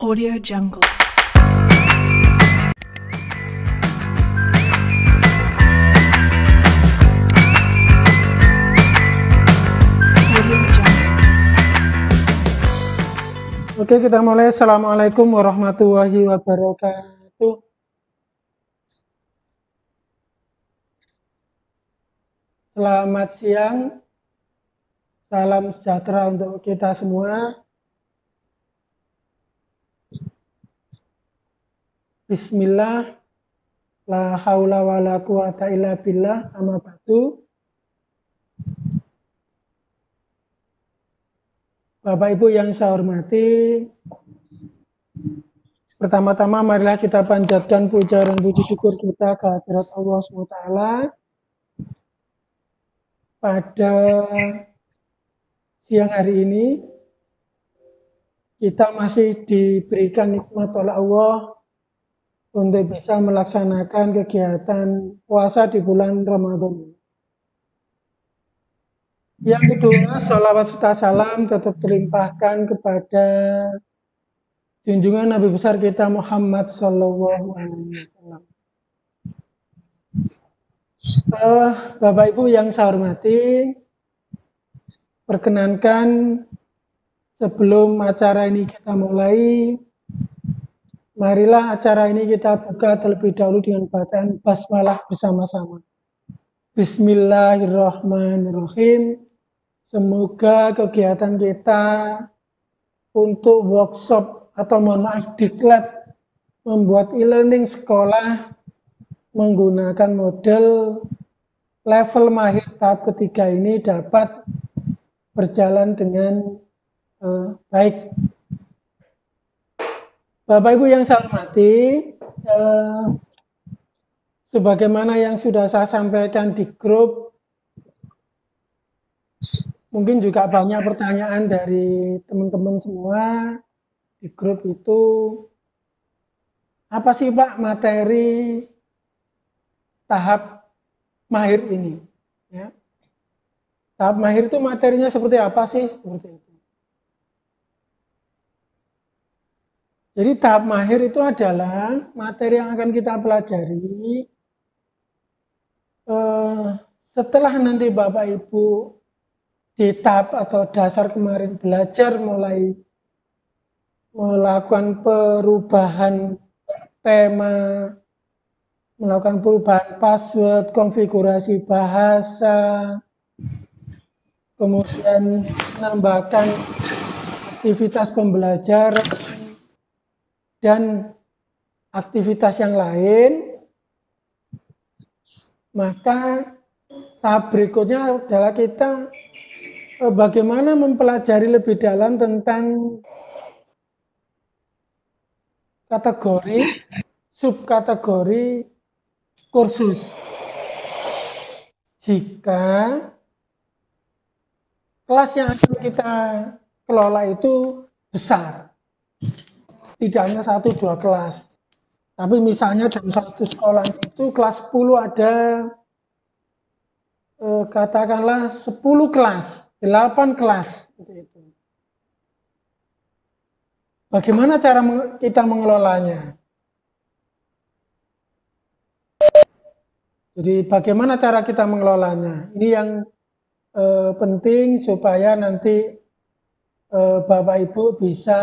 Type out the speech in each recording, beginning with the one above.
Audio Jungle. Audio Jungle. Oke, kita mulai. Assalamualaikum warahmatullahi wabarakatuh. Selamat siang. Salam sejahtera untuk kita semua. Bismillah. La haula wa la quwata illa billah. Amma ba'du. Bapak Ibu yang saya hormati, pertama-tama marilah kita panjatkan puja dan puji syukur kita ke hadirat Allah SWT. Pada siang hari ini kita masih diberikan nikmat oleh Allah untuk bisa melaksanakan kegiatan puasa di bulan Ramadan. Yang kedua, sholawat serta salam tetap terlimpahkan kepada junjungan Nabi besar kita Muhammad Sallallahu Alaihi Wasallam. Bapak Ibu yang saya hormati, perkenankan sebelum acara ini kita mulai, marilah acara ini kita buka terlebih dahulu dengan bacaan basmalah bersama-sama. Bismillahirrahmanirrahim. Semoga kegiatan kita untuk workshop atau mohon maaf diklat membuat e-learning sekolah menggunakan model level mahir tahap ketiga ini dapat berjalan dengan baik. Bapak Ibu yang saya hormati, sebagaimana yang sudah saya sampaikan di grup, mungkin juga banyak pertanyaan dari teman-teman semua di grup itu. Apa sih Pak materi tahap mahir ini? Ya. Tahap mahir itu materinya seperti apa sih? Seperti itu. Jadi tahap mahir itu adalah materi yang akan kita pelajari setelah nanti Bapak Ibu di tahap atau dasar kemarin belajar mulai melakukan perubahan tema, melakukan perubahan password, konfigurasi bahasa, kemudian menambahkan aktivitas pembelajaran dan aktivitas yang lain, maka tahap berikutnya adalah kita bagaimana mempelajari lebih dalam tentang kategori, subkategori kursus. Jika kelas yang akan kita kelola itu besar, tidak hanya 1-2 kelas, tapi misalnya dalam satu sekolah itu kelas 10 ada katakanlah 10 kelas, 8 kelas itu. Bagaimana cara kita mengelolanya? Jadi bagaimana cara kita mengelolanya? Ini yang penting supaya nanti Bapak Ibu bisa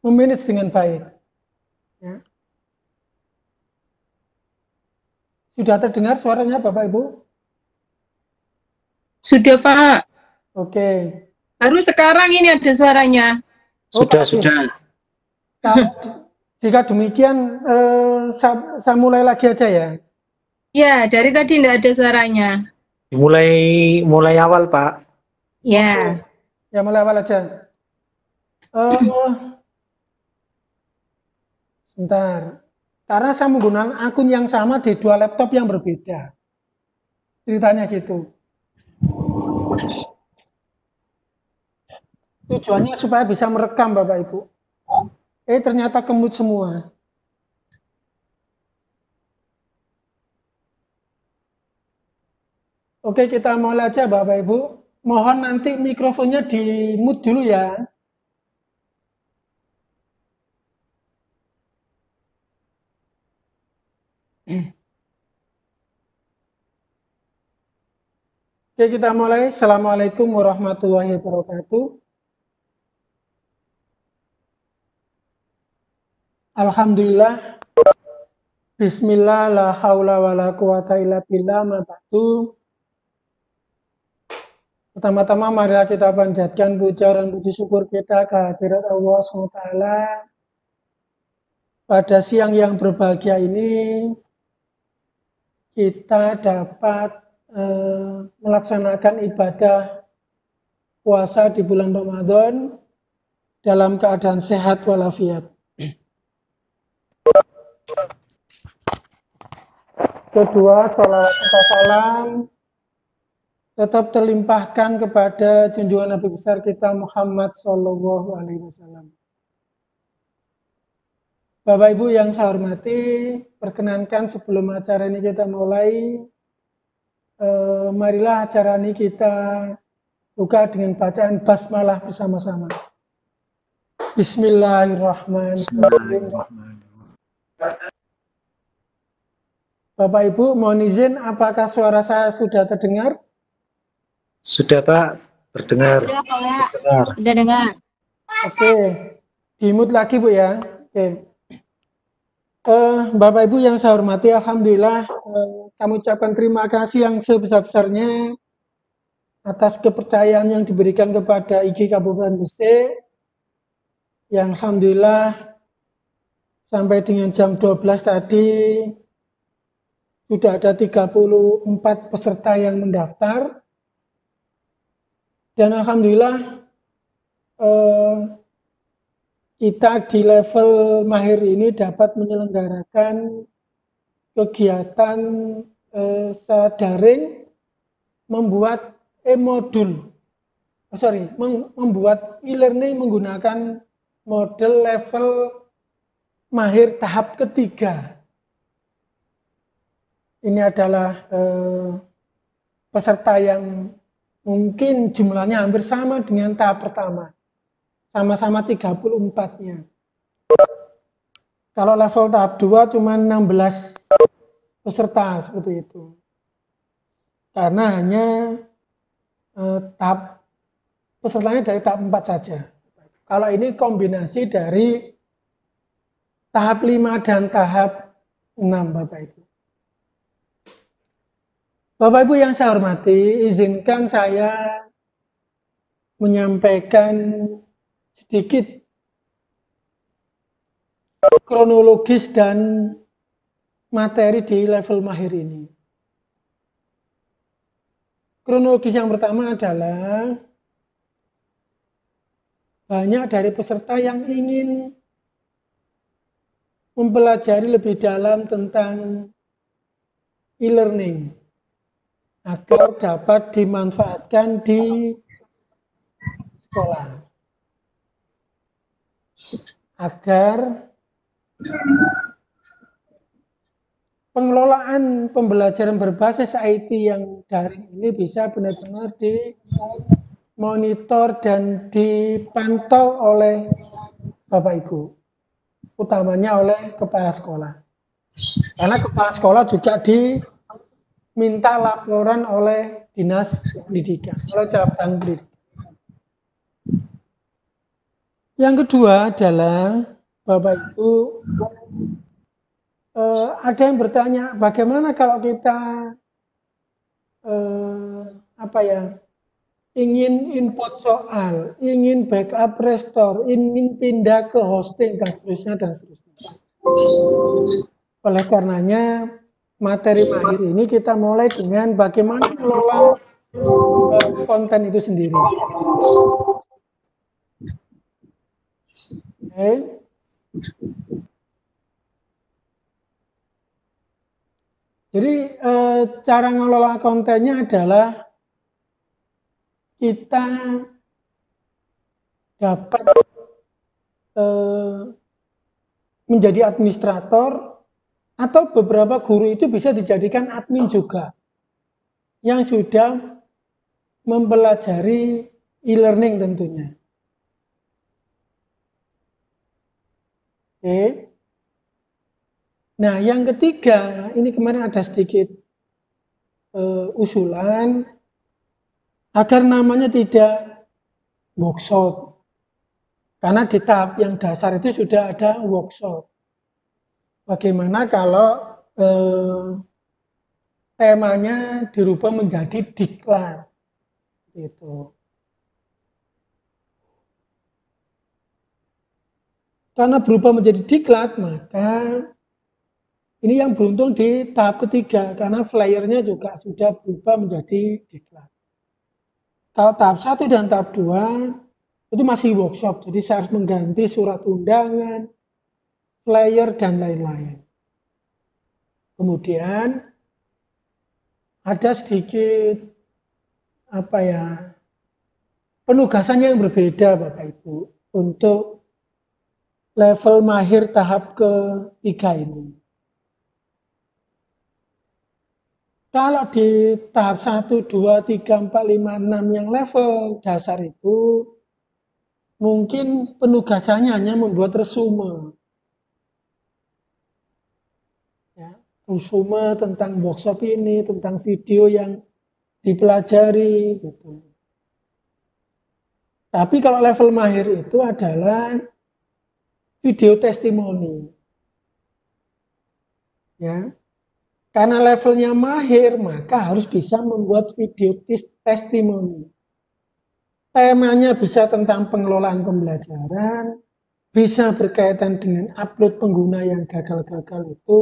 memanage dengan baik. Ya. Sudah terdengar suaranya Bapak Ibu? Sudah Pak. Oke. Baru sekarang ini ada suaranya. Sudah. Jika demikian saya mulai lagi aja ya. Ya, dari tadi tidak ada suaranya. Mulai awal Pak. Ya. Ya mulai awal aja. Sebentar. Karena saya menggunakan akun yang sama di 2 laptop yang berbeda. Ceritanya gitu. Tujuannya supaya bisa merekam Bapak Ibu. Ternyata kemut semua. Oke, kita mulai aja Bapak Ibu. mohon nanti mikrofonnya di mute dulu ya. Oke, kita mulai. Assalamualaikum warahmatullahi wabarakatuh. Alhamdulillah. Bismillah, la haula wa la quwata illa billah, ma ba'du. Pertama-tama mari kita panjatkan puja dan puji syukur kita kehadirat Allah SWT. Pada siang yang berbahagia ini kita dapat melaksanakan ibadah puasa di bulan Ramadan dalam keadaan sehat walafiat. Kedua, sholawat serta salam tetap terlimpahkan kepada junjungan Nabi besar kita Muhammad Shallallahu Alaihi Wasallam. Bapak Ibu yang saya hormati, perkenankan sebelum acara ini kita mulai, marilah acara ini kita buka dengan bacaan basmalah bersama-sama. Bismillahirrahmanirrahim. Bapak Ibu, mohon izin, apakah suara saya sudah terdengar? Sudah Pak, terdengar. Sudah Pak, Terdengar. udah dengar. Oke, di-mute lagi Bu ya. Oke. Bapak Ibu yang saya hormati, Alhamdulillah kami ucapkan terima kasih yang sebesar-besarnya atas kepercayaan yang diberikan kepada IG Kabupaten Gresik, yang Alhamdulillah sampai dengan jam 12 tadi sudah ada 34 peserta yang mendaftar, dan Alhamdulillah kita di level mahir ini dapat menyelenggarakan kegiatan secara daring, membuat membuat e-learning menggunakan model level mahir tahap ketiga. Ini adalah peserta yang mungkin jumlahnya hampir sama dengan tahap pertama. Sama-sama 34-nya. Kalau level tahap 2 cuma 16 peserta seperti itu. Karena hanya tahap pesertanya dari tahap 4 saja. Kalau ini kombinasi dari tahap 5 dan tahap 6 Bapak Ibu. Bapak Ibu yang saya hormati, izinkan saya menyampaikan sedikit kronologis dan materi di level mahir ini. Kronologis yang pertama adalah banyak dari peserta yang ingin mempelajari lebih dalam tentang e-learning agar dapat dimanfaatkan di sekolah. Agar pengelolaan pembelajaran berbasis IT yang daring ini bisa benar-benar dimonitor dan dipantau oleh Bapak Ibu, utamanya oleh kepala sekolah. Karena kepala sekolah juga diminta laporan oleh Dinas Pendidikan, oleh cabang pendidikan. Yang kedua adalah Bapak Ibu, ada yang bertanya, bagaimana kalau kita ingin input soal, ingin backup restore, ingin pindah ke hosting dan seterusnya dan seterusnya. Oleh karenanya materi mahir ini kita mulai dengan bagaimana mengelola konten itu sendiri. Okay. Jadi cara mengelola kontennya adalah kita dapat menjadi administrator, atau beberapa guru itu bisa dijadikan admin juga yang sudah mempelajari e-learning tentunya. Oke. Nah, yang ketiga, ini kemarin ada sedikit usulan agar namanya tidak workshop. Karena di tahap yang dasar itu sudah ada workshop. Bagaimana kalau temanya dirubah menjadi diklat, gitu. Karena berubah menjadi diklat, maka ini yang beruntung di tahap ketiga, karena flyernya juga sudah berubah menjadi diklat. Kalau tahap 1 dan tahap 2 itu masih workshop, jadi saya harus mengganti surat undangan, flyer, dan lain-lain. Kemudian ada sedikit penugasannya yang berbeda Bapak Ibu untuk level mahir tahap ketiga ini. Kalau di tahap 1, 2, 3, 4, 5, 6 yang level dasar itu mungkin penugasannya hanya membuat resume. Ya, resume tentang workshop ini, tentang video yang dipelajari gitu. Tapi kalau level mahir itu adalah video testimoni. Ya. Karena levelnya mahir, maka harus bisa membuat video testimoni. Temanya bisa tentang pengelolaan pembelajaran, bisa berkaitan dengan upload pengguna yang gagal-gagal itu,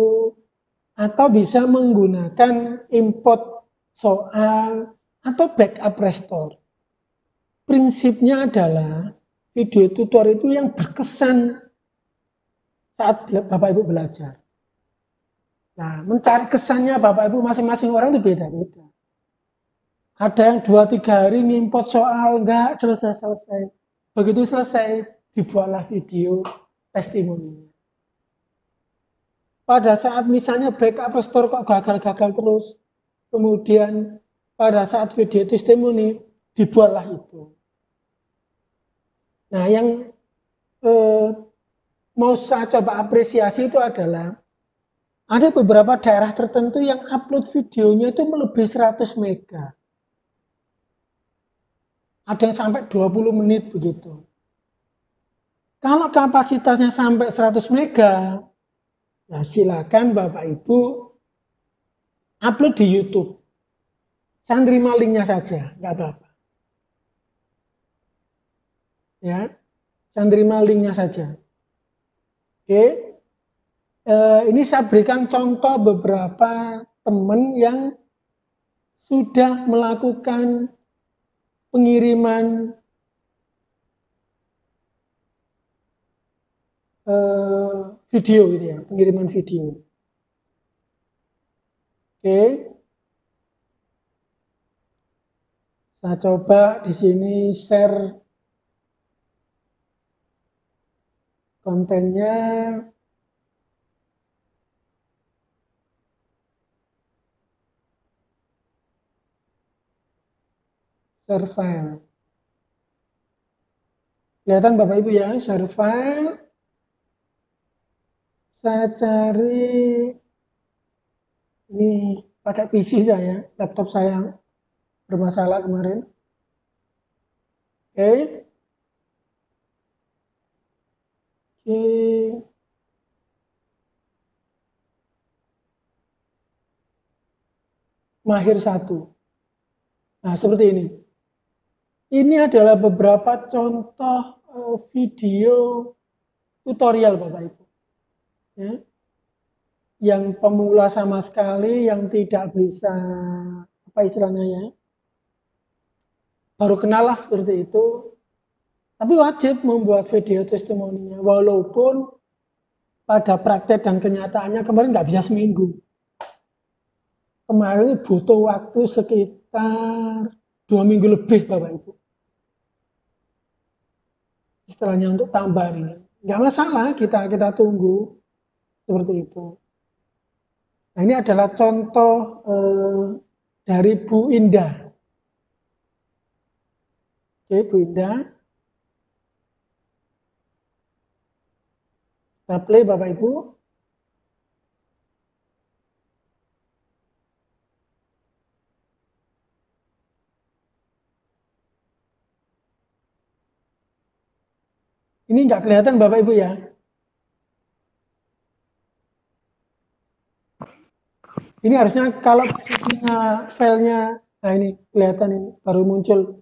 atau bisa menggunakan import soal atau backup restore. Prinsipnya adalah video tutor itu yang berkesan saat Bapak Ibu belajar. Nah, mencari kesannya Bapak Ibu masing-masing orang itu beda-beda. Ada yang 2-3 hari ngimport soal, enggak selesai-selesai. Begitu selesai, dibuatlah video testimoninya. Pada saat misalnya backup restore kok gagal-gagal terus, kemudian pada saat video testimoni, dibuatlah itu. Nah, yang mau saya coba apresiasi itu adalah ada beberapa daerah tertentu yang upload videonya itu melebihi 100 mega. Ada yang sampai 20 menit begitu. Kalau kapasitasnya sampai 100 mega, ya silakan Bapak Ibu upload di YouTube. Saya terima linknya saja, nggak apa-apa. Ya, saya terima linknya saja. Oke. Ini saya berikan contoh beberapa teman yang sudah melakukan pengiriman video gitu ya, pengiriman video. Oke. Saya coba di sini share kontennya. Share file. Kelihatan Bapak Ibu ya, share file. Saya cari ini pada PC saya, laptop saya bermasalah kemarin. Oke. Mahir 1. Nah, seperti ini. Ini adalah beberapa contoh video tutorial Bapak Ibu. Ya. Yang pemula sama sekali, yang tidak bisa, apa istilahnya ya, baru kenal lah seperti itu. Tapi wajib membuat video testimoninya, walaupun pada praktek dan kenyataannya kemarin nggak bisa seminggu. Kemarin butuh waktu sekitar 2 minggu lebih Bapak Ibu. Istilahnya untuk tambahan ini. Nggak masalah, kita tunggu. Seperti itu. Nah, ini adalah contoh dari Bu Indah. Oke, Bu Indah. Kita play Bapak Ibu. Ini nggak kelihatan Bapak Ibu ya. Ini harusnya kalau posisinya filenya, nah ini kelihatan ini baru muncul.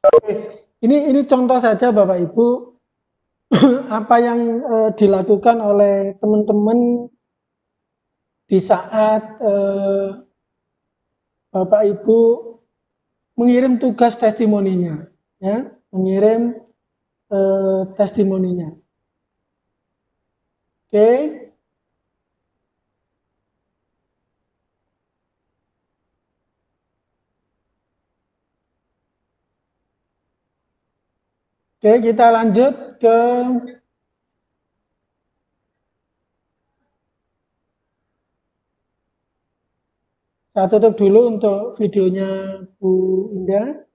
Oke, ini contoh saja Bapak Ibu apa yang dilakukan oleh teman-teman di saat Bapak Ibu mengirim tugas testimoninya, ya, mengirim testimoninya. Oke. Oke, kita lanjut ke saya tutup dulu untuk videonya Bu Indah.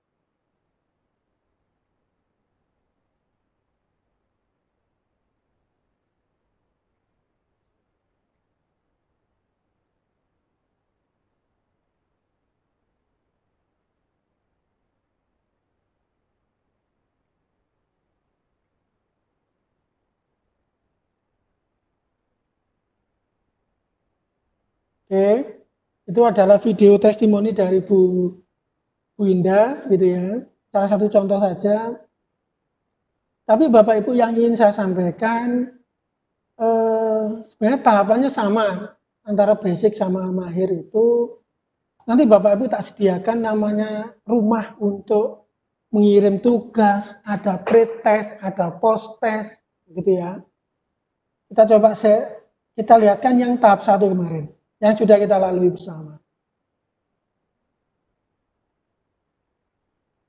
Oke, itu adalah video testimoni dari Bu Indah, gitu ya. Salah satu contoh saja. Tapi Bapak Ibu yang ingin saya sampaikan, sebenarnya tahapannya sama antara basic sama mahir itu. Nanti Bapak Ibu tak sediakan namanya rumah untuk mengirim tugas, ada pre-test, ada post-test, gitu ya. Kita coba kita lihatkan yang tahap 1 kemarin, yang sudah kita lalui bersama.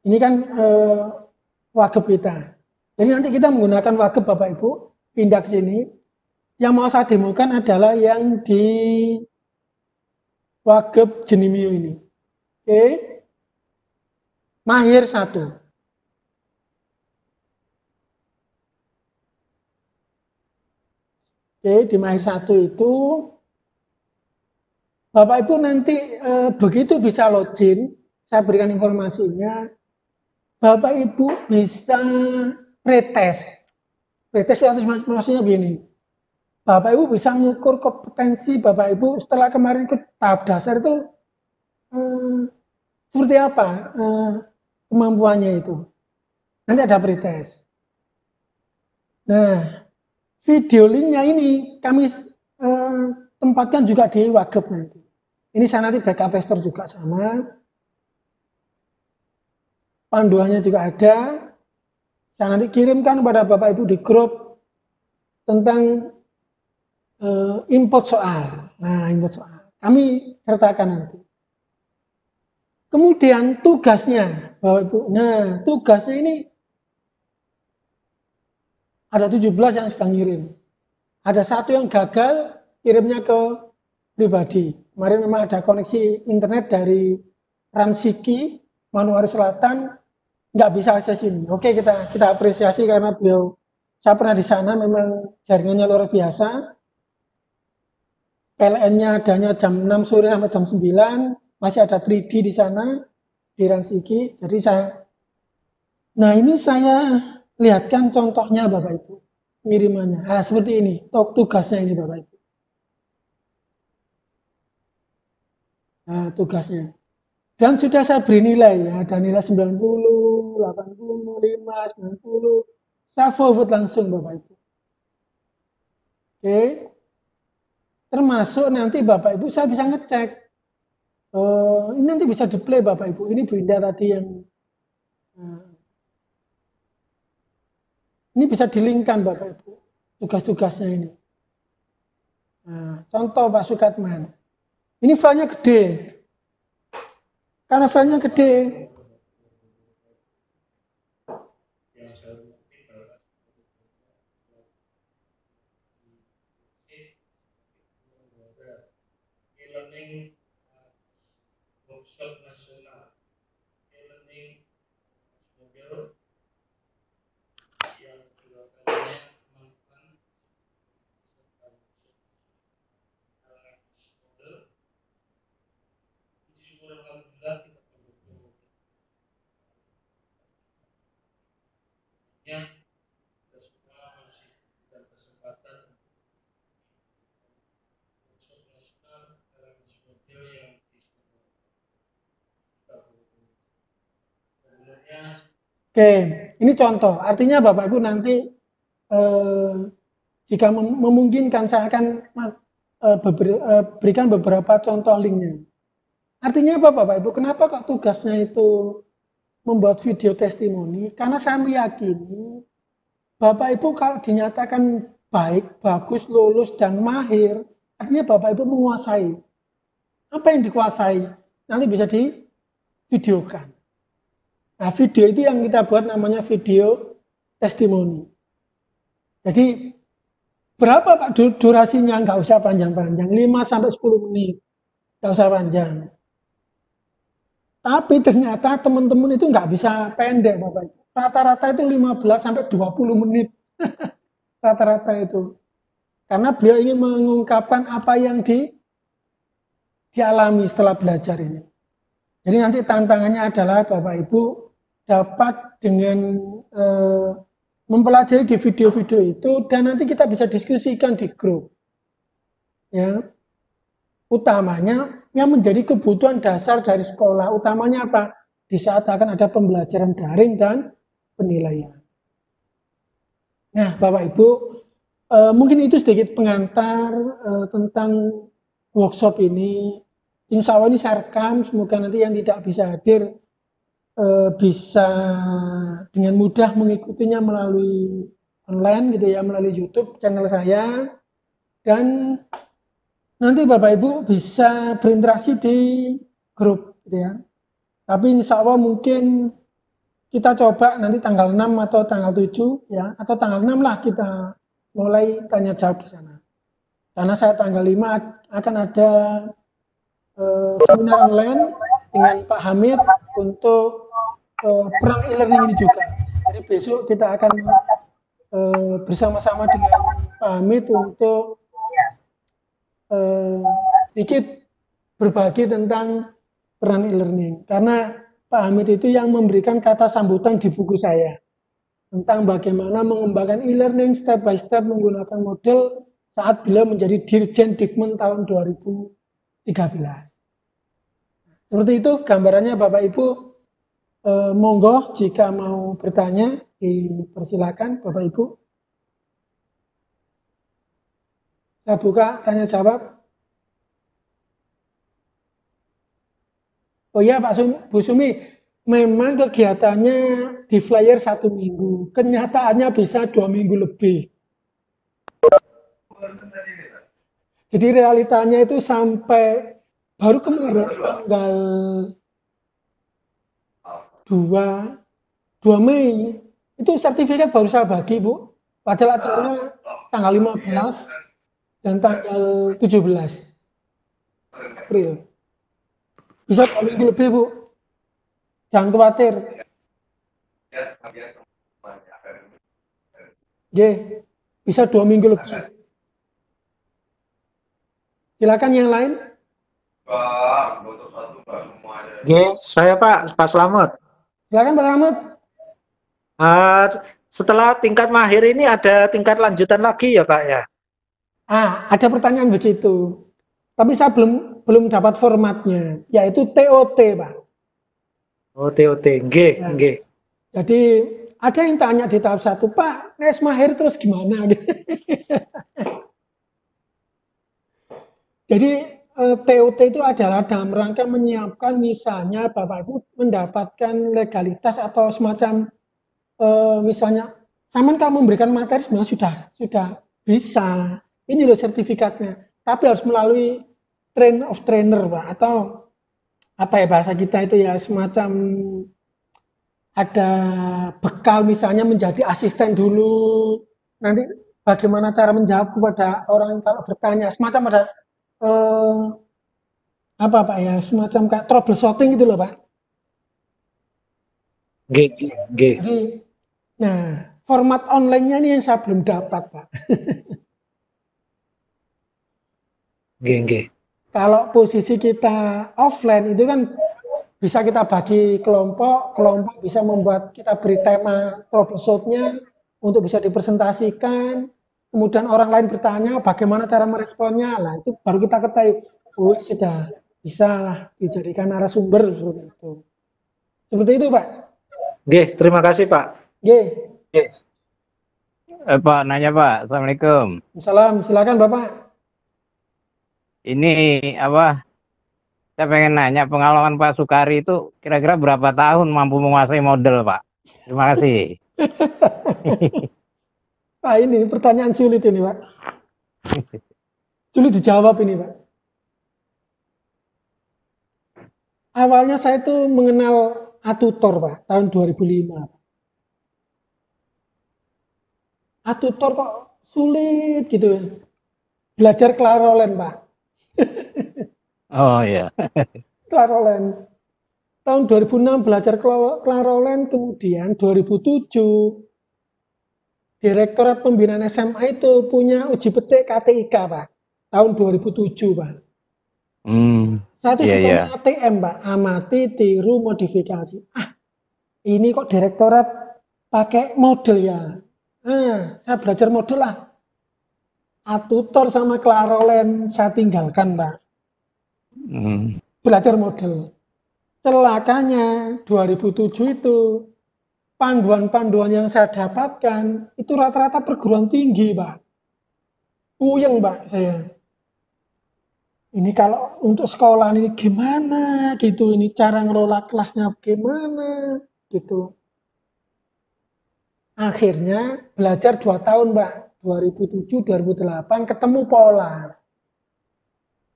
Ini kan wageb kita. Jadi nanti kita menggunakan wageb Bapak Ibu, pindah ke sini. Yang mau saya demokan adalah yang di wageb Jenimio ini. Oke. Mahir 1. Oke, di mahir 1 itu Bapak Ibu nanti begitu bisa login, saya berikan informasinya, Bapak Ibu bisa pretest. Pretest itu maksudnya begini, Bapak Ibu bisa mengukur kompetensi Bapak Ibu setelah kemarin ke tahap dasar itu seperti apa kemampuannya itu. Nanti ada pretest. Nah, video linknya ini kami tempatkan juga di wageb nanti. Ini saya nanti backup restore juga sama. Panduannya juga ada. Saya nanti kirimkan kepada Bapak Ibu di grup tentang input soal. Nah, input soal. Kami sertakan nanti. Kemudian tugasnya, Bapak Ibu. Nah, tugasnya ini ada 17 yang sudah ngirim. Ada 1 yang gagal, kirimnya ke pribadi. Kemarin memang ada koneksi internet dari Ransiki, Manuari Selatan, nggak bisa akses ini. Oke, kita apresiasi karena beliau, saya pernah di sana, memang jaringannya luar biasa. PLN-nya adanya jam 6 sore sampai jam 9, masih ada 3D di sana, di Ransiki. Jadi nah ini saya lihatkan contohnya Bapak Ibu, pengirimannya. Nah, seperti ini, tugasnya ini Bapak Ibu. Nah, tugasnya. Dan sudah saya beri nilai ya, ada nilai 90, 85, 90. Saya forward langsung Bapak Ibu. Oke. Termasuk nanti Bapak Ibu saya bisa ngecek. Ini nanti bisa di-play Bapak Ibu. Ini Bu Indah tadi yang ini bisa di-link-kan Bapak Ibu. Tugas-tugasnya ini. Nah, contoh Pak Sukatman. Ini filenya gede. Karena filenya gede. E-learning workshop nasional, e-learning model yang kedua kalinya teman-teman model syukur alhamdulillah kita mendukung kita semua masih diberikan kesempatan workshop nasional dalam model yang kita sebenarnya. Oke, ini contoh. Artinya Bapak Ibu nanti jika memungkinkan saya akan berikan beberapa contoh linknya. Artinya apa Bapak Ibu? Kenapa kok tugasnya itu membuat video testimoni? Karena saya meyakini Bapak Ibu kalau dinyatakan baik, bagus, lulus, dan mahir, artinya Bapak Ibu menguasai. Apa yang dikuasai? Nanti bisa divideokan. Nah, video itu yang kita buat namanya video testimoni. Jadi, berapa Pak durasinya? Nggak usah panjang-panjang, 5-10 menit. Nggak usah panjang. Tapi ternyata teman-teman itu nggak bisa pendek, Bapak. Rata-rata itu 15-20 menit. Rata-rata itu. Karena beliau ingin mengungkapkan apa yang dialami setelah belajar ini. Jadi nanti tantangannya adalah Bapak Ibu dapat dengan mempelajari di video-video itu dan nanti kita bisa diskusikan di grup. Ya. Utamanya yang menjadi kebutuhan dasar dari sekolah, utamanya apa? Di saat akan ada pembelajaran daring dan penilaian. Nah, Bapak Ibu, mungkin itu sedikit pengantar tentang workshop ini. Insya Allah ini saya rekam, semoga nanti yang tidak bisa hadir bisa dengan mudah mengikutinya melalui online gitu ya, melalui YouTube channel saya. Dan nanti Bapak Ibu bisa berinteraksi di grup gitu ya. Tapi insya Allah mungkin kita coba nanti tanggal 6 atau tanggal 7 ya, atau tanggal 6 lah kita mulai tanya jawab di sana. Karena saya tanggal 5 akan ada seminar online dengan Pak Hamid untuk perang e-learning ini juga. Jadi besok kita akan bersama-sama dengan Pak Hamid untuk sedikit berbagi tentang peran e-learning. Karena Pak Hamid itu yang memberikan kata sambutan di buku saya tentang bagaimana mengembangkan e-learning step by step menggunakan model saat beliau menjadi Dirjen Dikmen tahun 2013. Seperti itu gambarannya Bapak Ibu. Monggo jika mau bertanya dipersilakan Bapak Ibu. Saya buka tanya jawab. Oh iya Pak Bu Sumi, memang kegiatannya di flyer 1 minggu, kenyataannya bisa 2 minggu lebih. Jadi realitanya itu sampai baru kemarin tanggal 2 Mei itu sertifikat baru saya bagi Bu. Padahal acaranya tanggal 15 dan tanggal 17 April. Bisa 2 minggu lebih Bu. Jangan khawatir. Bisa 2 minggu lebih. Silakan yang lain. Saya Pak Slamet. Silakan Pak Rahmat. Setelah tingkat mahir ini ada tingkat lanjutan lagi ya Pak ya? Ada pertanyaan begitu. Tapi saya belum dapat formatnya, yaitu TOT Pak. Oh, TOT. Nggih, Ya. nggih. Jadi ada yang tanya di tahap 1, Pak, nes mahir terus gimana? Jadi TOT itu adalah dalam rangka menyiapkan misalnya Bapak Ibu mendapatkan legalitas atau semacam misalnya Saman kalau memberikan materi sebenarnya sudah bisa. Ini loh sertifikatnya. Tapi harus melalui train of trainer, Pak, atau apa ya bahasa kita itu ya semacam ada bekal misalnya menjadi asisten dulu. Nanti bagaimana cara menjawab kepada orang kalau bertanya, semacam ada apa Pak ya, semacam kayak troubleshooting gitu loh Pak. Nggih, nggih. Jadi, nah format online-nya ini yang saya belum dapat Pak. Nggih, nggih. Kalau posisi kita offline itu kan bisa kita bagi kelompok bisa membuat kita beri tema troubleshoot-nya untuk bisa dipresentasikan. Kemudian orang lain bertanya bagaimana cara meresponnya. Lah itu baru kita ketahui, oh ini sudah bisa lah dijadikan narasumber seperti itu. Seperti itu Pak. Nggih, terima kasih Pak. Nggih. Nggih. Pak, nanya Pak. Assalamualaikum. Salam, silakan Bapak. Ini apa? Saya pengen nanya pengalaman Pak Sukari itu kira-kira berapa tahun mampu menguasai model Pak? Terima kasih. Pak ini pertanyaan sulit ini Pak. Sulit dijawab ini Pak. Awalnya saya tuh mengenal Atutor Pak, tahun 2005. Atutor kok sulit gitu. Belajar Klarolen Pak. Oh iya. Klarolen. Tahun 2006 belajar Klarolen, kemudian 2007 Direktorat Pembinaan SMA itu punya uji petik KTIK Pak. Tahun 2007 Pak. Satu sukanya ATM Pak, amati, tiru, modifikasi. Ini kok direktorat pakai model ya. Saya belajar model lah. Atutor sama Klarolen saya tinggalkan Pak. Belajar model. Celakanya 2007 itu panduan-panduan yang saya dapatkan itu rata-rata perguruan tinggi Pak. Puyeng Pak saya. Ini kalau untuk sekolah ini gimana gitu, ini cara ngelola kelasnya gimana gitu. Akhirnya belajar 2 tahun Pak, 2007-2008 ketemu pola.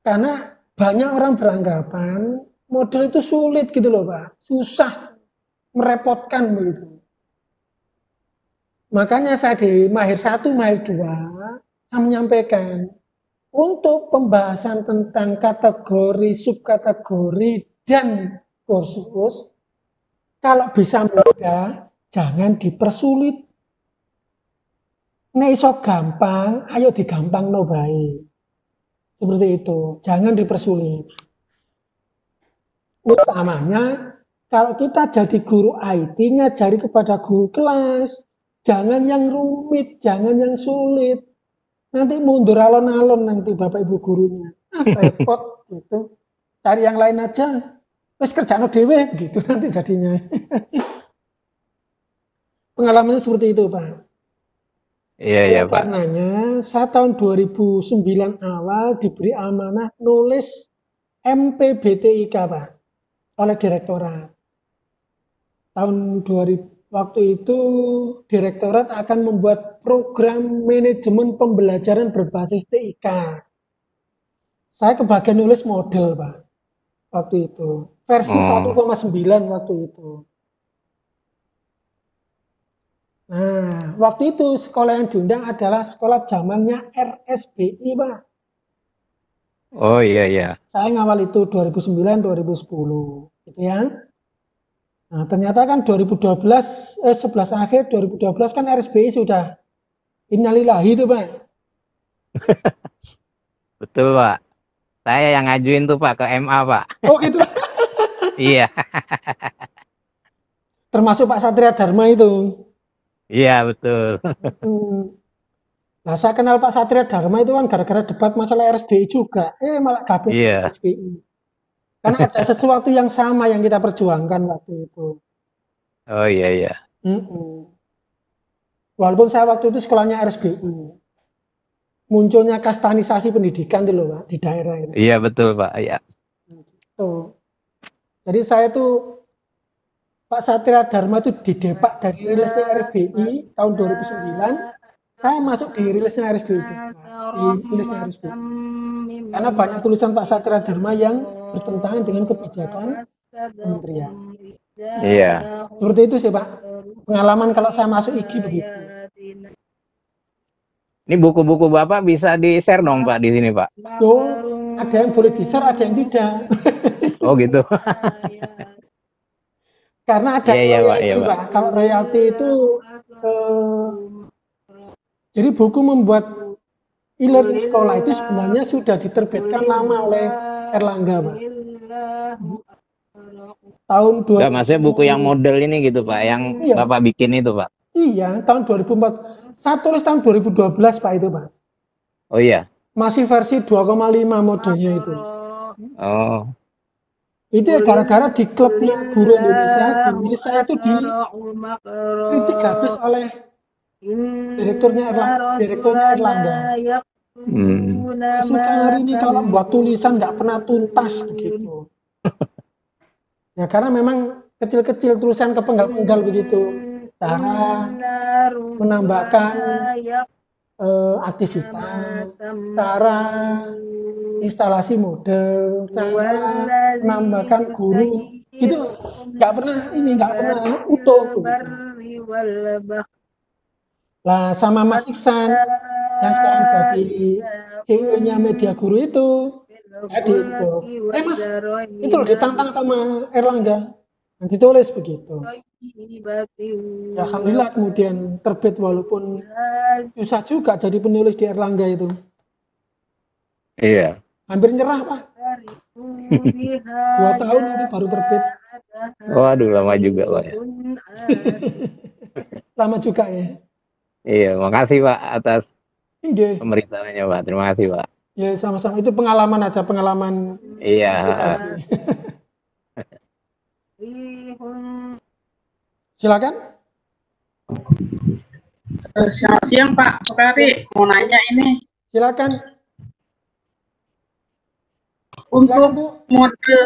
Karena banyak orang beranggapan model itu sulit gitu loh Pak, susah, merepotkan begitu. Makanya saya di Mahir 1, Mahir 2, saya menyampaikan untuk pembahasan tentang kategori, subkategori, dan kursus, kalau bisa mudah, jangan dipersulit. Nek iso gampang, ayo digampang no bae. Seperti itu, jangan dipersulit. Utamanya, kalau kita jadi guru IT, ngajari kepada guru kelas, jangan yang rumit, jangan yang sulit. Nanti mundur alon-alon nanti Bapak Ibu gurunya. Repot gitu. Cari yang lain aja. Terus kerjaan dewe gitu nanti jadinya. Pengalamannya seperti itu, Pak. Iya, Pak. Karenanya saya tahun 2009 awal diberi amanah nulis MPBTIK, Pak, oleh direktorat. Tahun 2000 waktu itu direktorat akan membuat program manajemen pembelajaran berbasis TIK. Saya kebagian nulis model, Pak, waktu itu. Versi 1,9 waktu itu. Nah, waktu itu sekolah yang diundang adalah sekolah zamannya RSBI, Pak. Oh iya. Saya ngawal itu 2009-2010, gitu ya. Nah, ternyata kan 2012, 11 akhir 2012 kan RSBI sudah innalillahi itu, Pak. Betul, Pak. Saya yang ngajuin tuh, Pak, ke MA, Pak. Oh gitu. Iya. Termasuk Pak Satria Dharma itu. Iya, betul. Nah, saya kenal Pak Satria Dharma itu kan gara-gara debat masalah RSBI juga. Malah gabung RSBI. Karena ada sesuatu yang sama yang kita perjuangkan waktu itu. Oh iya iya. Walaupun saya waktu itu sekolahnya RSBU. Munculnya kastanisasi pendidikan itu loh, Pak, di daerah itu. Iya betul Pak. Iya. Tuh. Jadi saya tuh Pak Satria Dharma itu didepak dari rilisnya RBI tahun 2009. Saya masuk di rilisnya RSBI juga. Di rilisnya RSBI. Karena banyak tulisan Pak Satria Dharma yang bertentangan dengan kebijakan kementerian. Iya. Seperti itu sih Pak. Pengalaman kalau saya masuk IG begitu. Ini buku-buku Bapak bisa di-share dong Pak di sini Pak. Tuh, ada yang boleh di-share, ada yang tidak. Oh gitu. Karena ada Iya, Pak, royalti iya, Pak. Pak. Kalau royalti itu jadi buku membuat e-learning sekolah itu sebenarnya sudah diterbitkan lama oleh Erlangga Pak. Tahun 2000. Enggak, maksudnya buku yang model ini gitu Pak, yang Iya. Bapak bikin itu Pak. Iya, tahun 2004. Saya tulis tahun 2012 Pak itu Pak. Oh iya. Masih versi 2,5 modelnya itu. Oh. Itu ya gara-gara di klubnya guru Indonesia, ini saya itu dikritik habis oleh direkturnya Erlangga. Suka hari ini kalau buat tulisan nggak pernah tuntas begitu. Ya karena memang kecil-kecil tulisan kepenggal-penggal begitu. Cara menambahkan aktivitas, cara instalasi model, cara menambahkan guru, gitu nggak pernah utuh. Lah sama Mas Iksan yang sekarang jadi CEO-nya Media Guru itu, jadi Mas itu loh ditantang sama Erlangga, nanti tulis begitu. Ya, alhamdulillah kemudian terbit walaupun susah juga jadi penulis di Erlangga itu. Iya. Hampir nyerah Pak. 2 tahun itu baru terbit. Waduh, lama juga Pak ya. Lama juga ya. Iya, makasih Pak atas Nggih. pemberitahuannya Pak. Terima kasih Pak. Ya sama-sama, itu pengalaman aja, pengalaman. Iya. Silakan. Selamat siang Pak, Sukari mau nanya ini Silakan. untuk Silakan, Bu. model,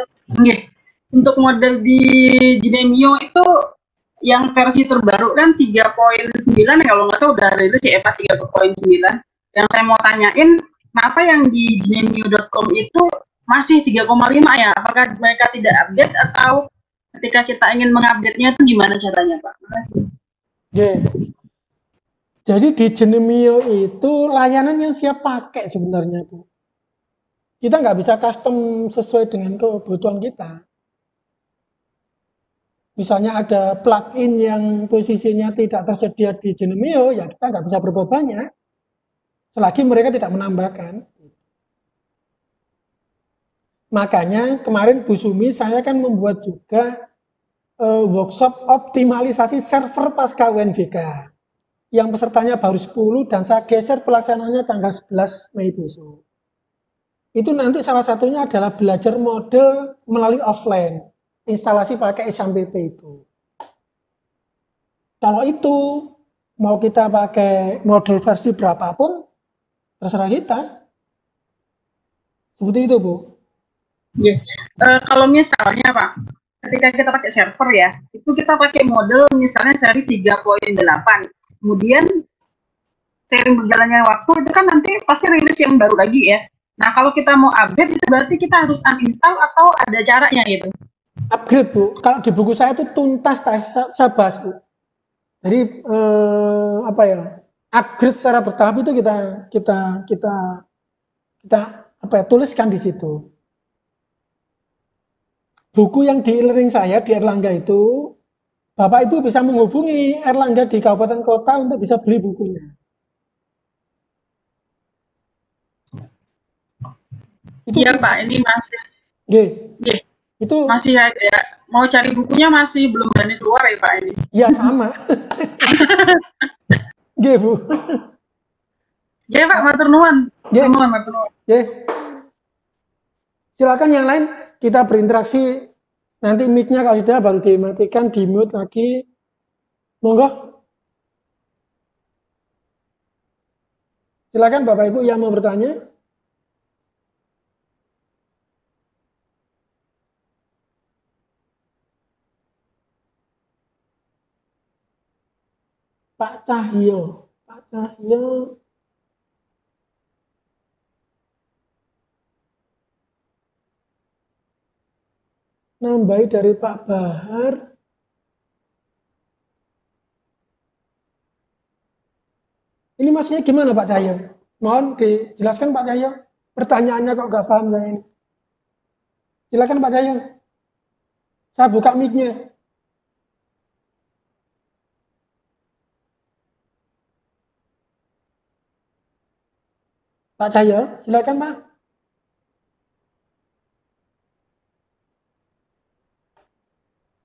untuk model di Ginemio itu yang versi terbaru kan 3.9 kalau nggak salah udah rilis ya Pak 3.9. Yang saya mau tanyain, kenapa yang di ginemio.com itu masih 3,5 ya? Apakah mereka tidak update atau ketika kita ingin mengupdate-nya itu gimana caranya Pak? Makasih. Jadi di Ginemio itu layanan yang siap pakai sebenarnya Bu. Kita nggak bisa custom sesuai dengan kebutuhan kita. Misalnya ada plugin yang posisinya tidak tersedia di Ginemio, ya kita nggak bisa berbuat banyak. Selagi mereka tidak menambahkan. Makanya kemarin Bu Sumi saya kan membuat juga workshop optimalisasi server pasca UNBK. Yang pesertanya baru 10 dan saya geser pelaksanaannya tanggal 11 Mei besok. Itu nanti salah satunya adalah belajar model melalui offline. Instalasi pakai SMPP itu. Kalau itu mau kita pakai model versi berapapun, terserah kita. Seperti itu Bu. Kalau misalnya Pak, ketika kita pakai server ya, itu kita pakai model misalnya seri 3.8. Kemudian seiring berjalannya waktu itu kan nanti pasti rilis yang baru lagi ya. Nah kalau kita mau update itu berarti kita harus uninstall atau ada caranya gitu? Upgrade Bu. Kalau di buku saya itu tuntas saya bahas Bu. Jadi upgrade secara bertahap itu kita tuliskan di situ. Buku yang di e-learning saya di Erlangga itu, Bapak Ibu bisa menghubungi Erlangga di kabupaten kota untuk bisa beli bukunya. Iya Pak, ini masih. Itu masih ada. Mau cari bukunya masih belum berani keluar ya Pak ini. Iya sama. Bu. Pak, matur nuwun. Silakan yang lain. kita berinteraksi. Nanti mic-nya kalau sudah baru dimatikan, di mute lagi. Monggo. Silakan Bapak Ibu yang mau bertanya. Pak Cahyo. Pak Cahyo. Nambahi dari Pak Bahar. Ini maksudnya gimana Pak Cahyo? Mohon dijelaskan Pak Cahyo. Pertanyaannya kok nggak paham saya ini. Silakan Pak Cahyo. Saya buka mic-nya. Pak Cahyo, silakan Pak.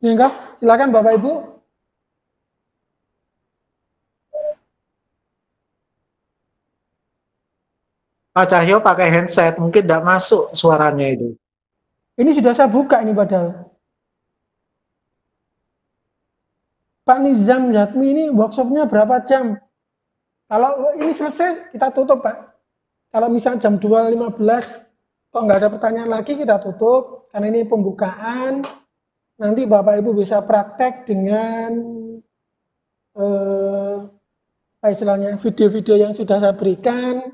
Enggak, silakan Bapak Ibu. Pak Cahyo pakai handset, mungkin tidak masuk suaranya itu. Ini sudah saya buka ini padahal. Pak Nizam Jatmi ini workshopnya berapa jam? Kalau ini selesai kita tutup Pak. Kalau misalnya jam 2.15 kok nggak ada pertanyaan lagi kita tutup. Karena ini pembukaan. Nanti Bapak Ibu bisa praktek dengan apa istilahnya video-video yang sudah saya berikan.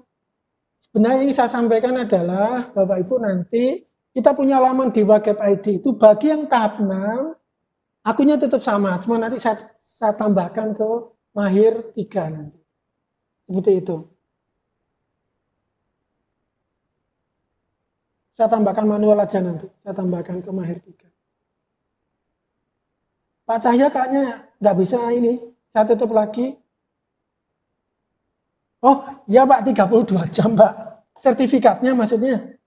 Sebenarnya yang saya sampaikan adalah Bapak Ibu nanti kita punya laman di Wagep ID itu bagi yang tahap 6 akunnya tetap sama, cuma nanti saya tambahkan ke Mahir 3 nanti. Seperti itu. Saya tambahkan manual aja nanti, saya tambahkan ke Mahir 3. Pak Cahya kayaknya nggak bisa ini, saya tutup lagi. Oh, ya Pak, 32 jam Pak. Sertifikatnya maksudnya.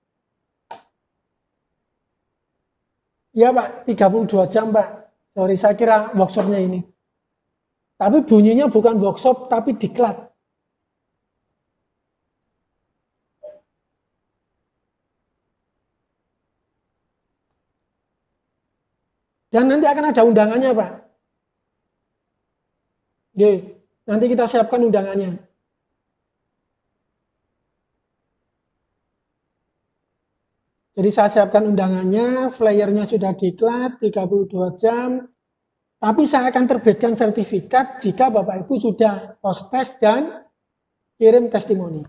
Ya Pak, 32 jam Pak. Sorry, saya kira workshopnya ini. Tapi bunyinya bukan workshop, tapi diklat. Dan nanti akan ada undangannya Pak. Oke, nanti kita siapkan undangannya. Jadi saya siapkan undangannya, flyernya sudah diklat, 32 jam. Tapi saya akan terbitkan sertifikat jika Bapak Ibu sudah post test dan kirim testimoni.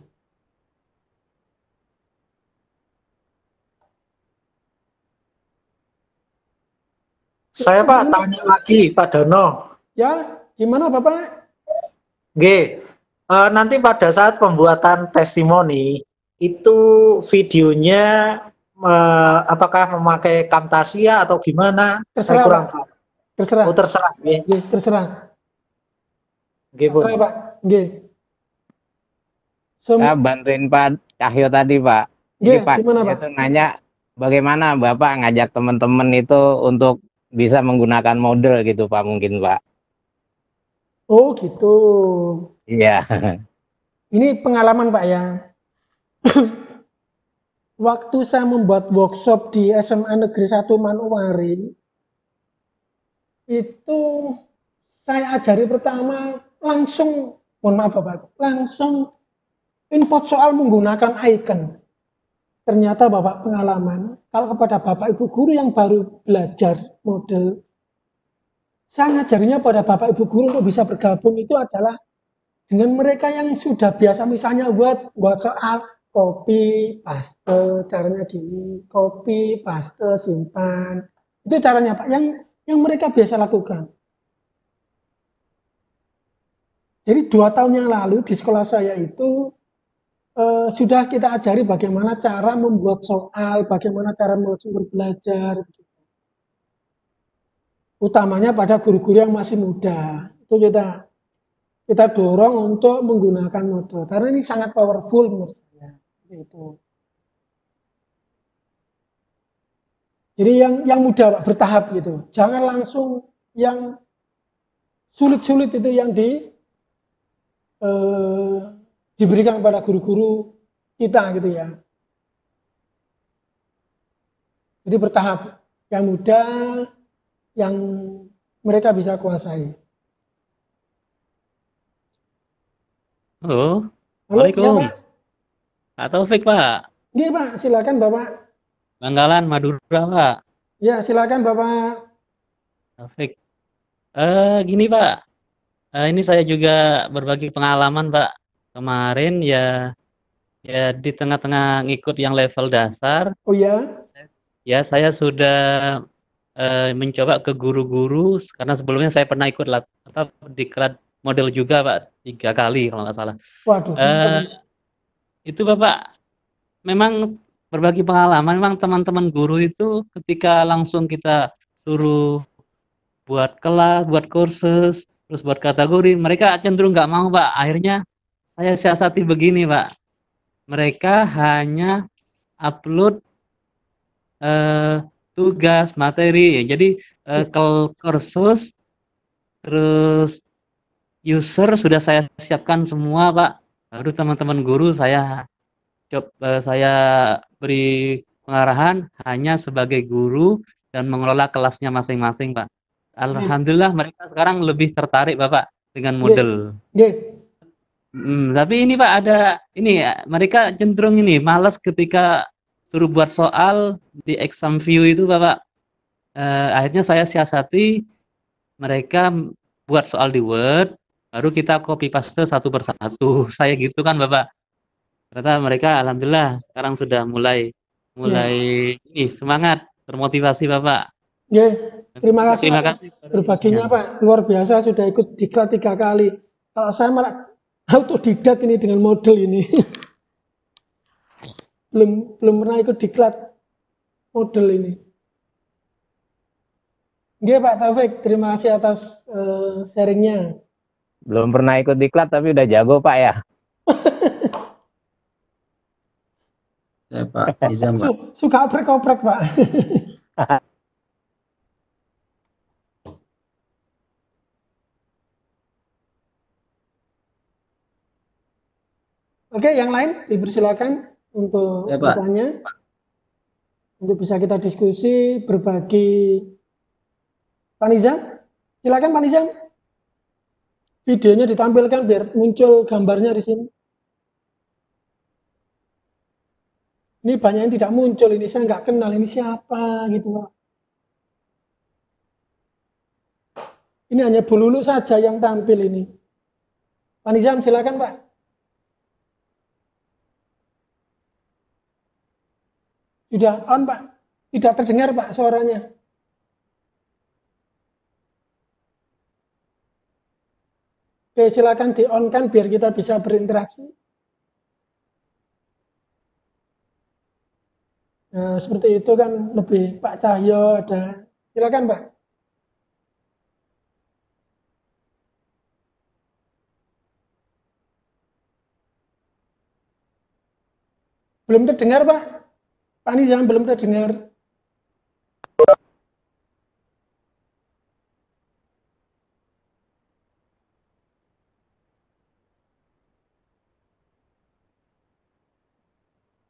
Saya Pak tanya lagi Pak Dono. Ya, gimana Bapak? Oke, nanti pada saat pembuatan testimoni itu videonya apakah memakai Camtasia atau gimana? Terserah, Saya kurang Pak. tahu. Terserah. Oh, terserah. Ya. Oke, terserah. Oke, Bu. Terserah Pak. Oke. Saya bantuin Pak Cahyo tadi Pak. Jadi Oke, Pak gimana, Pak? itu nanya bagaimana Bapak ngajak teman-teman itu untuk bisa menggunakan model gitu Pak mungkin Pak. Oh gitu. Iya. Ini pengalaman Pak ya. Waktu saya membuat workshop di SMA Negeri 1 Manowari, itu saya ajari pertama langsung, mohon maaf Bapak, langsung input soal menggunakan icon. Ternyata Bapak pengalaman, kalau kepada Bapak Ibu guru yang baru belajar model, saya ngajarinya pada Bapak Ibu guru untuk bisa bergabung itu adalah dengan mereka yang sudah biasa misalnya buat soal copy, paste, caranya gini, copy, paste, simpan. Itu caranya Pak, yang mereka biasa lakukan. Jadi 2 tahun yang lalu di sekolah saya itu sudah kita ajari bagaimana cara membuat soal, bagaimana cara membuat sumber belajar. Utamanya pada guru-guru yang masih muda. Itu kita dorong untuk menggunakan model. Karena ini sangat powerful menurut saya. Itu. Jadi yang mudah Pak, bertahap gitu. Jangan langsung yang sulit-sulit itu yang diberikan kepada guru-guru kita gitu ya. Jadi bertahap. Yang mudah, yang mereka bisa kuasai. Halo, Halo, ya Waalaikumsalam. Pak. Pak Taufik, Pak. Iya Pak, silakan Bapak. Bangkalan, Madura, Pak. Ya, silakan Bapak. Taufik. Gini, Pak. Ini saya juga berbagi pengalaman, Pak. Kemarin ya di tengah-tengah ngikut yang level dasar, Oh ya, ya saya sudah mencoba ke guru-guru karena sebelumnya saya pernah ikut diklat model juga, Pak, 3 kali kalau nggak salah. waduh. Itu Bapak memang berbagi pengalaman, memang teman-teman guru itu ketika langsung kita suruh buat kelas, buat kursus, terus buat kategori, mereka cenderung nggak mau, Pak. Akhirnya saya siasati begini, Pak. Mereka hanya upload tugas, materi. Jadi kursus, terus user sudah saya siapkan semua, Pak. Baru teman-teman guru saya beri pengarahan hanya sebagai guru dan mengelola kelasnya masing-masing, Pak. Alhamdulillah mereka sekarang lebih tertarik, Bapak, dengan model. Tapi ini Pak ada ini ya, mereka cenderung ini malas ketika suruh buat soal di exam view itu, Bapak. Akhirnya saya siasati mereka buat soal di Word, baru kita copy paste satu persatu. Saya gitu kan, Bapak. Ternyata mereka alhamdulillah sekarang sudah mulai ini semangat, termotivasi, Bapak. Terima kasih berbaginya, Pak. Luar biasa, sudah ikut diklat 3 kali. Kalau saya malah autodidak ini dengan model ini. belum pernah ikut diklat model ini. Pak Taufik, terima kasih atas sharingnya. Belum pernah ikut diklat tapi udah jago, Pak, ya. Ya, Pak Nizam, Pak. Suka oprek-oprek, Pak. Oke, yang lain dipersilakan untuk bertanya. Untuk bisa kita diskusi, berbagi. Pak Nizam, silakan Pak Nizam. Videonya ditampilkan biar muncul gambarnya di sini. Ini banyak yang tidak muncul, ini saya nggak kenal, ini siapa gitu, Pak. Ini hanya Bu Lulu saja yang tampil ini. Pak Nizam, silakan Pak. Sudah on, Pak. Tidak terdengar, Pak, suaranya. Oke, silakan di-on-kan biar kita bisa berinteraksi. Nah, seperti itu kan lebih Pak Cahyo ada. Silakan, Pak. Belum terdengar, Pak. Pak Nizam belum terdengar.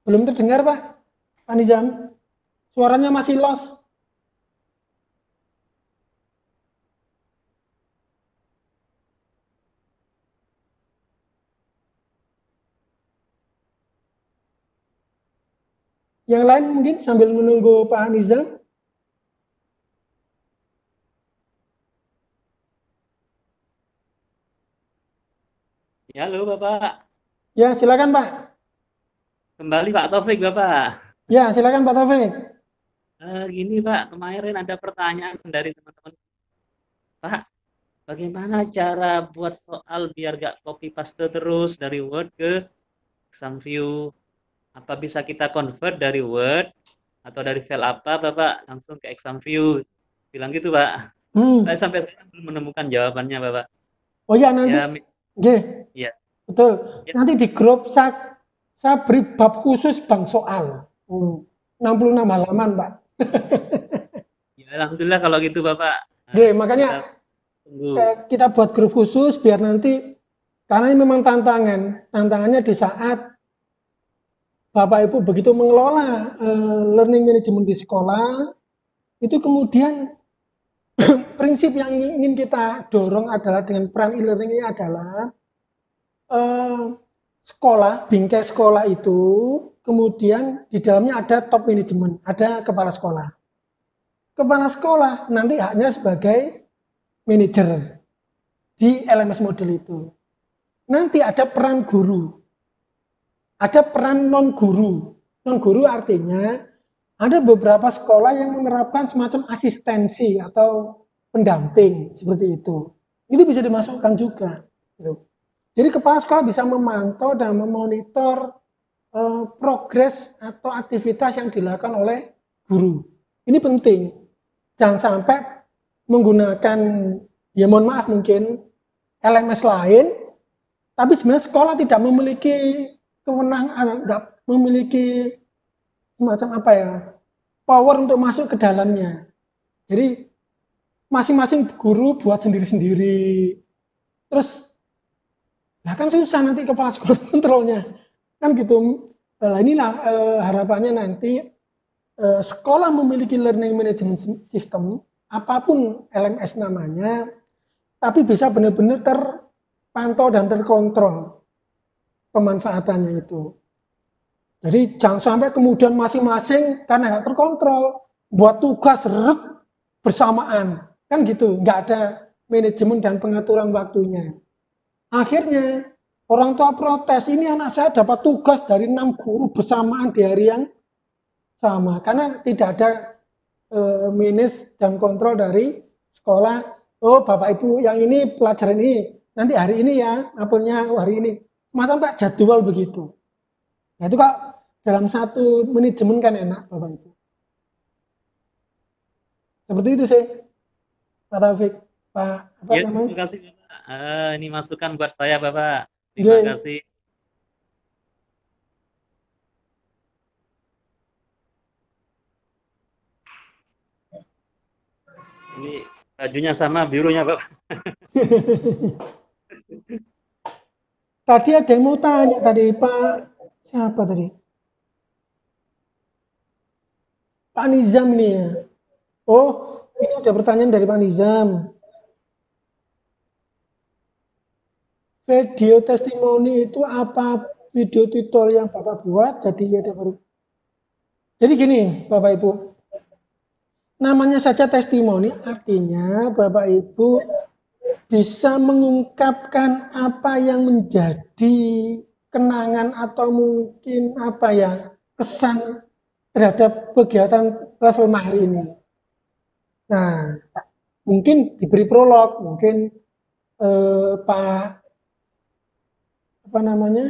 Belum terdengar, Pak. Pak Nizam. Suaranya masih lost. Yang lain mungkin sambil menunggu Pak Nizam. Ya, halo Bapak. Ya, silakan Pak. Kembali Pak Taufik, Bapak. Ya, silakan Pak Taufik. Gini Pak, kemarin ada pertanyaan dari teman-teman. Pak, bagaimana cara buat soal biar gak copy paste terus dari Word ke exam view? Apa bisa kita convert dari Word atau dari file apa, Bapak, langsung ke exam view? Bilang gitu, Pak. Saya sampai sekarang belum menemukan jawabannya, Bapak. Oh ya, nanti. Ya. Betul. Ya. Nanti di grup saya beri bab khusus bang soal. 66 halaman, Pak. Ya, alhamdulillah kalau gitu, Bapak. Makanya kita buat grup khusus biar nanti, karena ini memang tantangan. Tantangannya di saat Bapak Ibu begitu mengelola learning management di sekolah, itu kemudian prinsip yang ingin kita dorong adalah dengan peran e-learning ini adalah sekolah, bingkai sekolah itu, kemudian di dalamnya ada top management, ada kepala sekolah. Kepala sekolah nanti haknya sebagai manajer di LMS model itu. Nanti ada peran guru, ada peran non-guru. Non-guru artinya ada beberapa sekolah yang menerapkan semacam asistensi atau pendamping seperti itu. Itu bisa dimasukkan juga. Jadi kepala sekolah bisa memantau dan memonitor progres atau aktivitas yang dilakukan oleh guru. Ini penting. Jangan sampai menggunakan, ya mohon maaf mungkin, LMS lain, tapi sebenarnya sekolah tidak memiliki kewenangan, tidak memiliki semacam apa ya, power untuk masuk ke dalamnya. Jadi masing-masing guru buat sendiri-sendiri. Terus, nah kan susah nanti kepala sekolah kontrolnya. Kan gitu. Nah, inilah harapannya nanti sekolah memiliki learning management system, apapun LMS namanya, tapi bisa benar-benar terpantau dan terkontrol pemanfaatannya itu. Jadi jangan sampai kemudian masing-masing karena nggak terkontrol buat tugas bersamaan, kan gitu, nggak ada manajemen dan pengaturan waktunya. Akhirnya orang tua protes, ini anak saya dapat tugas dari 6 guru bersamaan di hari yang sama, karena tidak ada manage dan kontrol dari sekolah. Oh Bapak Ibu yang ini pelajaran ini, nanti hari ini ya, apelnya hari ini. Masa Pak jadwal begitu. Nah itu Kak, dalam satu manajemen kan enak Bapak Ibu. Seperti itu sih, Pak Taufik. Pak, apa Ya, namanya? terima kasih Bapak. Ini masukan buat saya Bapak. Terima Oke. kasih. Ini bajunya sama birunya Bapak. Tadi ada yang mau tanya tadi Pak, siapa tadi? Pak Nizam nih ya. Oh, ini ada pertanyaan dari Pak Nizam. Video testimoni itu apa video tutorial yang Bapak buat? Jadi ada baru. Jadi gini, Bapak Ibu. Namanya saja testimoni, artinya Bapak Ibu bisa mengungkapkan apa yang menjadi kenangan atau mungkin apa ya, kesan terhadap kegiatan level mahir ini. Nah, mungkin diberi prolog, mungkin Pak apa namanya,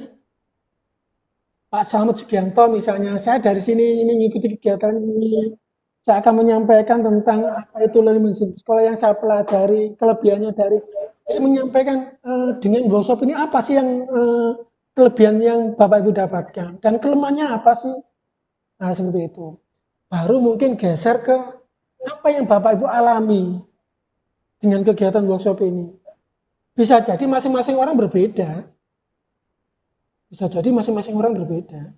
Pak Slamet Sugianto misalnya, saya dari sini ini mengikuti kegiatan ini, saya akan menyampaikan tentang apa itu learning management sekolah yang saya pelajari, kelebihannya dari, jadi menyampaikan dengan workshop ini apa sih yang kelebihan yang Bapak Ibu dapatkan dan kelemahannya apa sih, nah seperti itu. Baru mungkin geser ke apa yang Bapak Ibu alami dengan kegiatan workshop ini. Bisa jadi masing-masing orang berbeda. Bisa jadi masing-masing orang berbeda.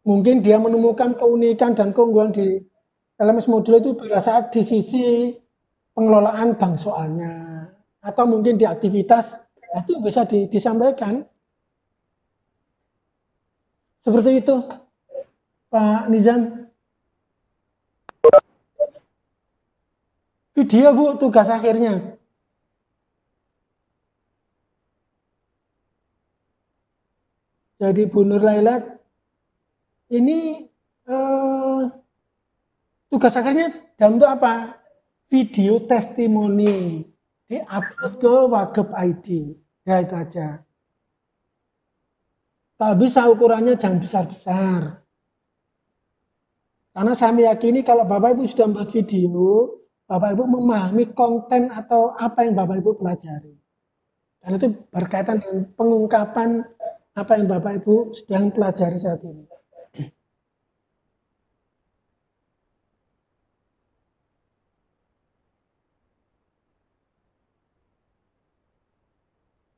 Mungkin dia menemukan keunikan dan keunggulan di LMS modul itu pada saat di sisi pengelolaan bank soalnya. Atau mungkin di aktivitas, itu bisa disampaikan. Seperti itu, Pak Nizam. Video Bu, tugas akhirnya. Jadi Bu Nur Laila, ini tugas akhirnya dalam bentuk apa? Video testimoni di-upload ke Wagub ID. Ya itu aja. Kalau bisa ukurannya jangan besar-besar. Karena saya meyakini kalau Bapak Ibu sudah membuat video, Bapak Ibu memahami konten atau apa yang Bapak Ibu pelajari. Dan itu berkaitan dengan pengungkapan apa yang Bapak Ibu sedang pelajari saat ini.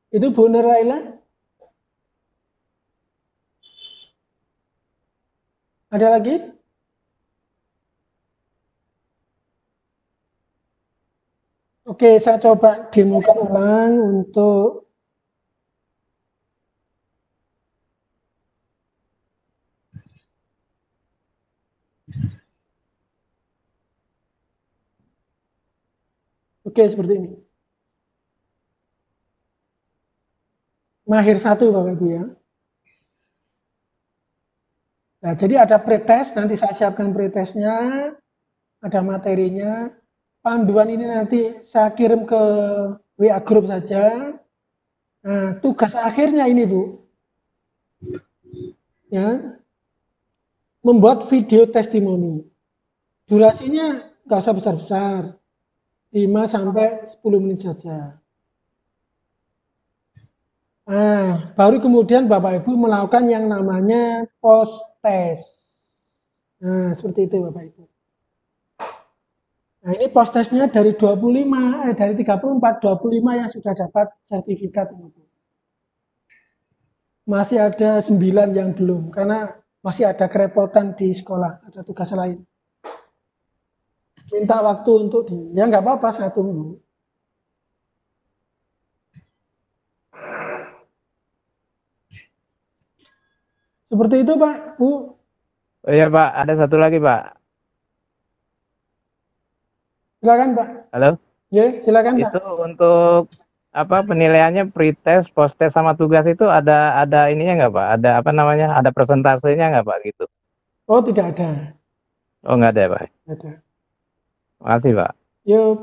Itu Bu Nur Laila. Ada lagi? Oke, saya coba demokan ulang untuk oke, seperti ini. Mahir 1 Bapak Ibu ya. Nah, jadi ada pretest, nanti saya siapkan pretestnya, ada materinya. Panduan ini nanti saya kirim ke WA group saja. Nah, tugas akhirnya ini Bu, ya, membuat video testimoni. Durasinya nggak usah besar-besar, 5 sampai 10 menit saja. Nah, baru kemudian Bapak Ibu melakukan yang namanya post test. Nah, seperti itu Bapak Ibu. Nah, ini post testnya dari 34, 25 yang sudah dapat sertifikat ini. Masih ada 9 yang belum, karena masih ada kerepotan di sekolah, ada tugas lain. Minta waktu untuk ya nggak apa-apa, saya tunggu. Seperti itu Pak, Bu. Oh iya Pak, ada satu lagi Pak. Silakan Pak. Halo? Ya, silakan Pak. Itu untuk apa penilaiannya pretest, post test sama tugas itu ada ininya nggak Pak? Ada apa namanya? Ada persentasenya nggak Pak gitu? Oh, tidak ada. Oh nggak ada ya Pak? Tidak ada. Makasih Pak. Yuk.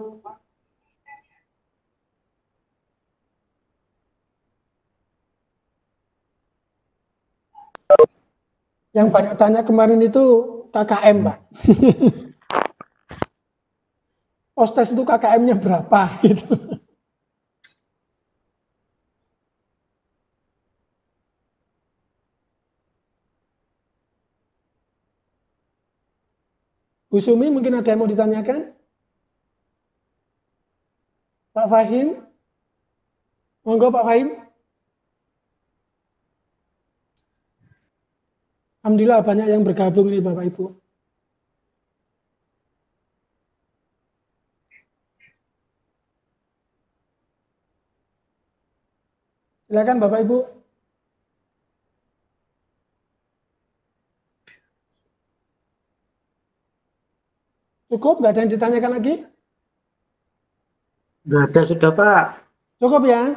Yang banyak tanya kemarin itu KKM Pak. Post test itu KKM-nya berapa gitu. Bu Sumi mungkin ada yang mau ditanyakan? Pak Fahim? Monggo Pak Fahim. Alhamdulillah banyak yang bergabung ini Bapak Ibu. Silakan Bapak Ibu. Cukup? Nggak ada yang ditanyakan lagi? Nggak ada sudah Pak. Cukup ya?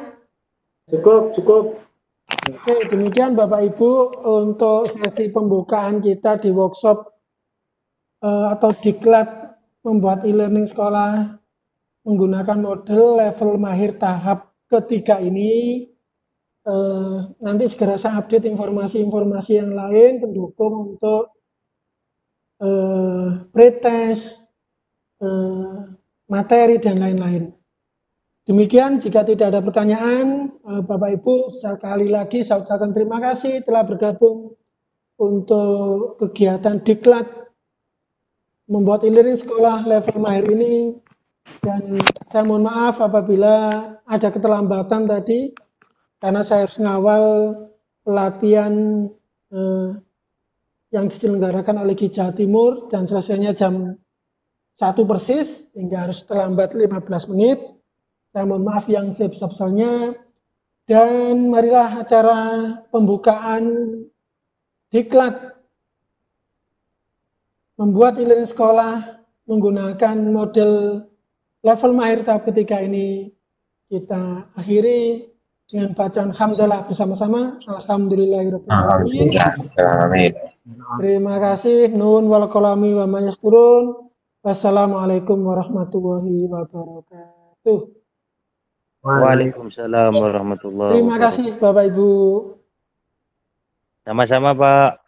Cukup. Oke, demikian Bapak Ibu untuk sesi pembukaan kita di workshop atau diklat membuat e-learning sekolah menggunakan model level mahir tahap ketiga ini. Nanti segera saya update informasi-informasi yang lain pendukung untuk pretest, materi dan lain-lain. Demikian, jika tidak ada pertanyaan, Bapak Ibu sekali lagi saya ucapkan terima kasih telah bergabung untuk kegiatan diklat membuat e-learning sekolah level mahir ini. Dan saya mohon maaf apabila ada keterlambatan tadi, karena saya harus ngawal pelatihan yang diselenggarakan oleh GI Jawa Timur dan selesainya jam 1 persis, hingga harus terlambat 15 menit. Saya mohon maaf yang sebesar-besarnya. Dan marilah acara pembukaan diklat membuat e-learning sekolah menggunakan model level mahir tahap ketiga ini kita akhiri dengan bacaan hamdalah bersama-sama. Alhamdulillahirrahmanirrahim. Terima kasih. Nun wal qalami wa ma yasturun. Wassalamualaikum warahmatullahi wabarakatuh. Waalaikumsalam warahmatullahi wabarakatuh. Terima kasih Bapak Ibu. Sama-sama Pak.